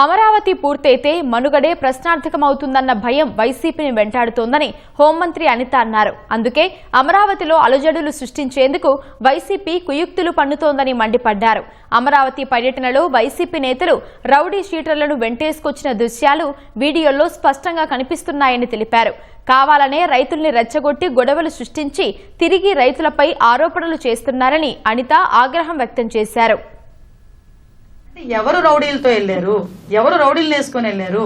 అమరావతి పూర్తయితే మనుగడే ప్రశ్నార్థకమవుతుందన్న భయం వైసీపీని వెంటాడుతోందని హోంమంత్రి అనిత అన్నారు. అందుకే అమరావతిలో అలజడులు సృష్టించేందుకు వైసీపీ కుయుక్తులు పన్నుతోందని మండిపడ్డారు. అమరావతి పర్యటనలో వైసీపీ నేతలు రౌడీ షీటర్లను వెంటేసుకొచ్చిన దృశ్యాలు వీడియోల్లో స్పష్టంగా కనిపిస్తున్నాయని తెలిపారు. కావాలనే రైతుల్ని రెచ్చగొట్టి గొడవలు సృష్టించి తిరిగి రైతులపై ఆరోపణలు చేస్తున్నారని అనిత ఆగ్రహం వ్యక్తం చేశారు. ఎవరు రౌడీలతో వెళ్లారు, ఎవరు రౌడీలు వేసుకుని వెళ్లారు,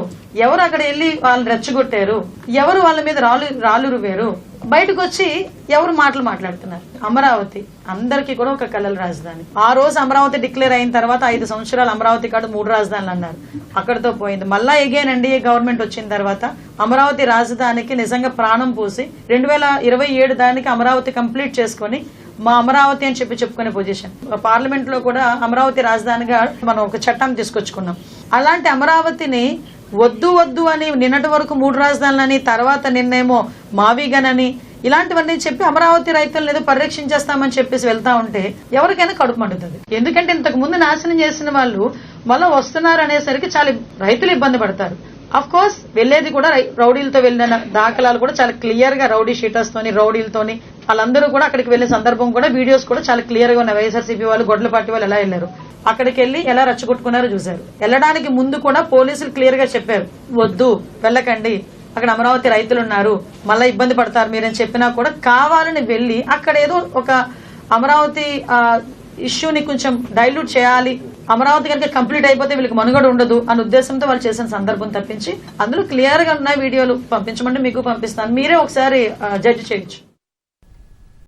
ఎవరు అక్కడ వెళ్లి వాళ్ళని రెచ్చగొట్టారు, ఎవరు వాళ్ళ మీద రాళ్ళు రువ్వారు, బయటకు వచ్చి ఎవరు మాటలు మాట్లాడుతున్నారు. అమరావతి అందరికీ కూడా ఒక కళల రాజధాని. ఆ రోజు అమరావతి డిక్లేర్ అయిన తర్వాత 5 సంవత్సరాలు అమరావతి కాదు 3 రాజధానులు అన్నారు, అక్కడితో పోయింది. మళ్ళా ఎగైన్ ఎన్డీఏ గవర్నమెంట్ వచ్చిన తర్వాత అమరావతి రాజధానికి నిజంగా ప్రాణం పూసి 2027 దానికి అమరావతి కంప్లీట్ చేసుకుని మా అమరావతి అని చెప్పుకునే పొజిషన్. పార్లమెంట్ లో కూడా అమరావతి రాజధానిగా మనం ఒక చట్టం తీసుకొచ్చుకున్నాం. అలాంటి అమరావతిని వద్దు వద్దు అని నిన్నటి వరకు 3 రాజధానులని, తర్వాత నిన్నేమో మావిగనని ఇలాంటివన్నీ చెప్పి అమరావతి రైతులను ఏదో పరిరక్షించేస్తామని చెప్పేసి వెళ్తా ఉంటే ఎవరికైనా కడుపు మండుతుంది. ఎందుకంటే ఇంతకు ముందు నాశనం చేసిన వాళ్ళు మళ్ళీ వస్తున్నారు అనేసరికి చాలా రైతులు ఇబ్బంది పడతారు. అఫ్ కోర్స్ వెళ్లేది కూడా రౌడీలతో వెళ్లిన దాఖలాలు కూడా చాలా క్లియర్ గా రౌడీ షీటర్స్ తోని రౌడీలతోని వాళ్ళందరూ కూడా అక్కడికి వెళ్లే సందర్భం కూడా వీడియోస్ కూడా చాలా క్లియర్ గా ఉన్నాయి. వైఎస్ఆర్సీపీ వాళ్ళు గొడ్ల పార్టీ వాళ్ళు ఎలా వెళ్లారు, అక్కడికి వెళ్లి ఎలా రచ్చగొట్టుకున్నారో చూశారు. వెళ్లడానికి ముందు కూడా పోలీసులు క్లియర్ గా చెప్పారు, వద్దు వెళ్ళకండి, అక్కడ అమరావతి రైతులు ఉన్నారు, మళ్ళీ ఇబ్బంది పడతారు మీరని చెప్పినా కూడా కావాలని వెళ్లి అక్కడ ఏదో ఒక అమరావతి ఇష్యూని కొంచెం డైల్యూట్ చేయాలి, అమరావతి కనుక కంప్లీట్ అయిపోతే వీళ్ళకి మనుగడ ఉండదు అనే ఉద్దేశంతో వాళ్ళు చేసిన సందర్భం తప్పించి అందులో క్లియర్ గా ఉన్న వీడియోలు పంపించమంటే మీకు పంపిస్తాను, మీరే ఒకసారి జడ్జి చేయొచ్చు.